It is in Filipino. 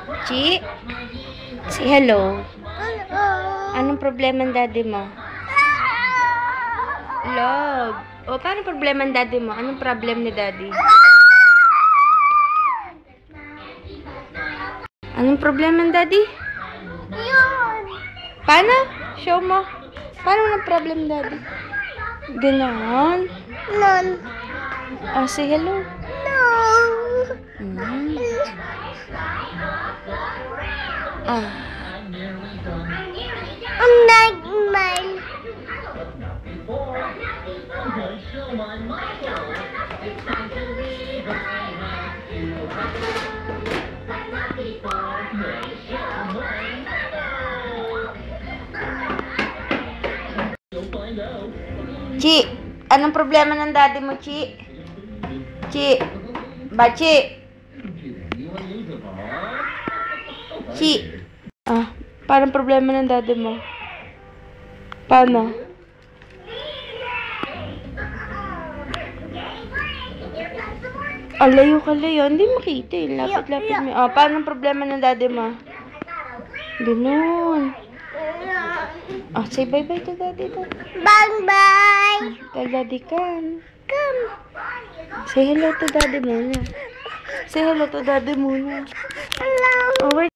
Chi? Say hello. Anong problema ng daddy mo? Love. O, paano problema ng daddy mo? Anong problem ni daddy? Anong problema ng daddy? Paano? Show mo. Paano ang problem ng daddy? Ganon. None. Oh, say hello. No. I'm not mine. Chi, anong problema ng daddy mo, Chi? Chi, ba, Chi? Chi. Parang problema ng daddy mo. Paano? Layo ka, layo. Hindi makita eh. Lapit-lapit mo. Paano problema ng daddy mo? Ganun. Say bye-bye to daddy. Bye-bye. Tell daddy come. Come. Say hello to daddy muna. Say hello to daddy muna. Hello. Where